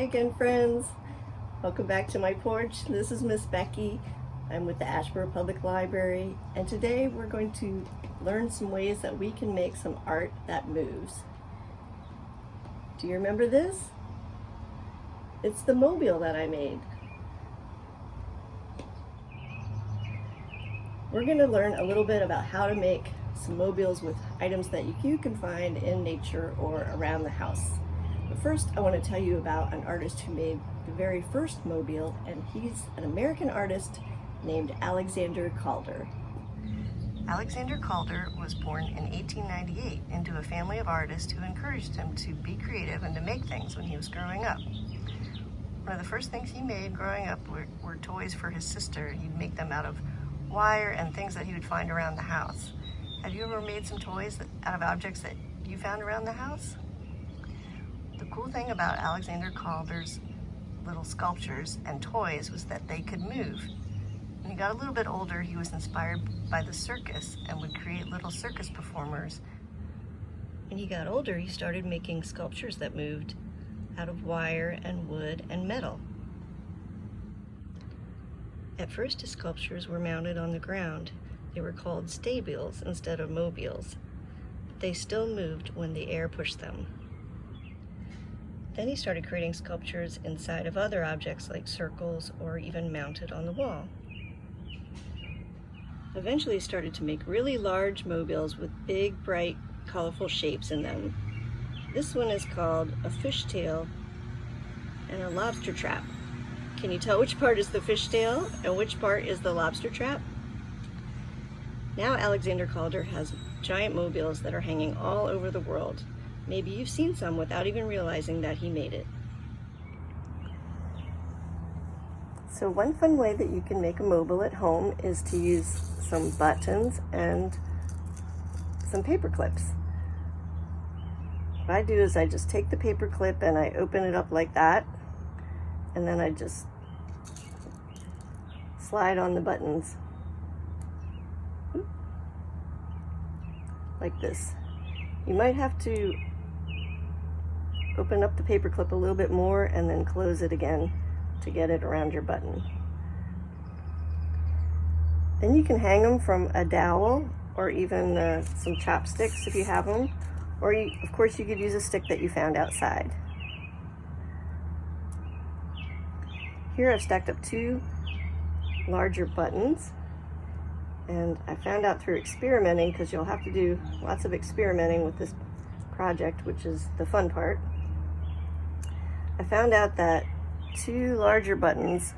again, friends. Welcome back to my porch. This is Miss Becky. I'm with the Asheboro Public Library, and today we're going to learn some ways that we can make some art that moves. Do you remember this? It's the mobile that I made. We're going to learn a little bit about how to make some mobiles with items that you can find in nature or around the house. But first, I want to tell you about an artist who made the very first mobile, and he's an American artist named Alexander Calder. Alexander Calder was born in 1898 into a family of artists who encouraged him to be creative and to make things when he was growing up. One of the first things he made growing up were toys for his sister. He'd make them out of wire and things that he would find around the house. Have you ever made some toys out of objects that you found around the house? The cool thing about Alexander Calder's little sculptures and toys was that they could move. When he got a little bit older, he was inspired by the circus and would create little circus performers. When he got older, he started making sculptures that moved out of wire and wood and metal. At first, his sculptures were mounted on the ground. They were called stabiles instead of mobiles. They still moved when the air pushed them. Then he started creating sculptures inside of other objects like circles or even mounted on the wall. Eventually he started to make really large mobiles with big, bright, colorful shapes in them. This one is called a fishtail and a lobster trap. Can you tell which part is the fishtail and which part is the lobster trap? Now Alexander Calder has giant mobiles that are hanging all over the world. Maybe you've seen some without even realizing that he made it. So one fun way that you can make a mobile at home is to use some buttons and some paper clips. What I do is I just take the paper clip and I open it up like that, and then I just slide on the buttons like this. You might have to open up the paper clip a little bit more and then close it again to get it around your button. Then you can hang them from a dowel or even some chopsticks if you have them, or of course you could use a stick that you found outside. Here I've stacked up two larger buttons, and I found out through experimenting, because you'll have to do lots of experimenting with this project, which is the fun part. I found out that two larger buttons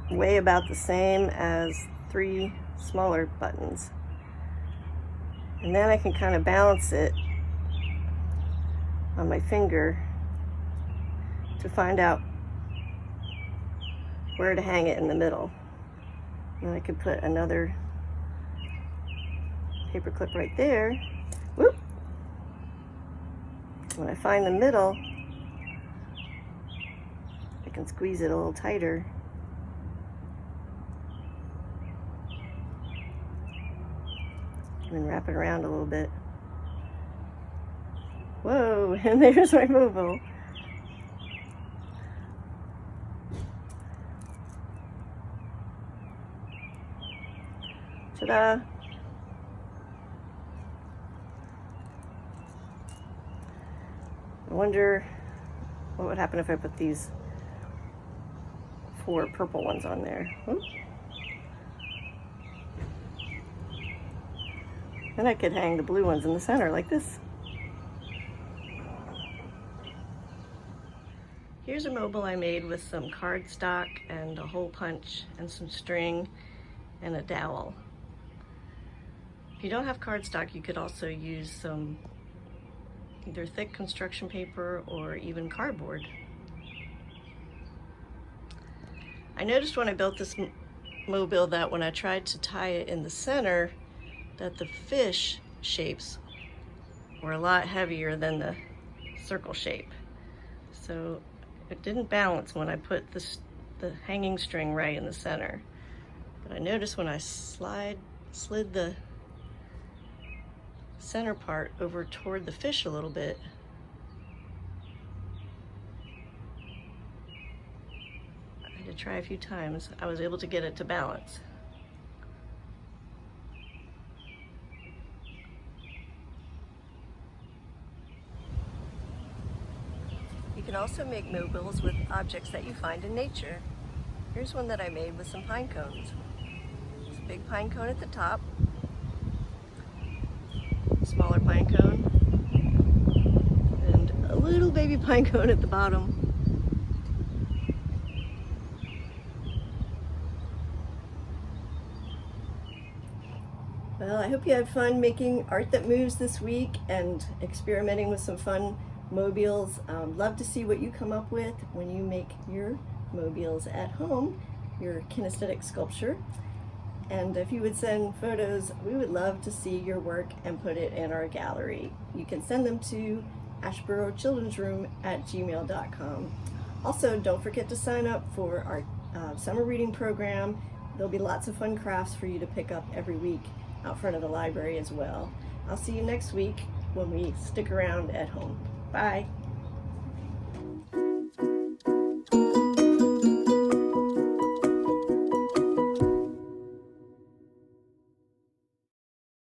weigh about the same as three smaller buttons. And then I can kind of balance it on my finger to find out where to hang it in the middle. And I could put another paper clip right there. Whoop! When I find the middle, I can squeeze it a little tighter. And then wrap it around a little bit. Whoa, and there's my mobile. Ta-da! I wonder what would happen if I put these 4 purple ones on there. Oops. Then I could hang the blue ones in the center like this. Here's a mobile I made with some cardstock and a hole punch and some string and a dowel. If you don't have cardstock, you could also use some either thick construction paper or even cardboard. I noticed when I built this mobile that when I tried to tie it in the center, that the fish shapes were a lot heavier than the circle shape. So it didn't balance when I put the hanging string right in the center. But I noticed when I slid the center part over toward the fish a little bit, try a few times, I was able to get it to balance. You can also make mobiles with objects that you find in nature. Here's one that I made with some pine cones. It's a big pine cone at the top, smaller pine cone, and a little baby pine cone at the bottom. Well, I hope you had fun making art that moves this week and experimenting with some fun mobiles. Love to see what you come up with when you make your mobiles at home, your kinesthetic sculpture. And if you would send photos, we would love to see your work and put it in our gallery. You can send them to ashboroughchildrensroom@gmail.com. Also, don't forget to sign up for our summer reading program. There'll be lots of fun crafts for you to pick up every week out front of the library as well. I'll see you next week when we stick around at home. Bye.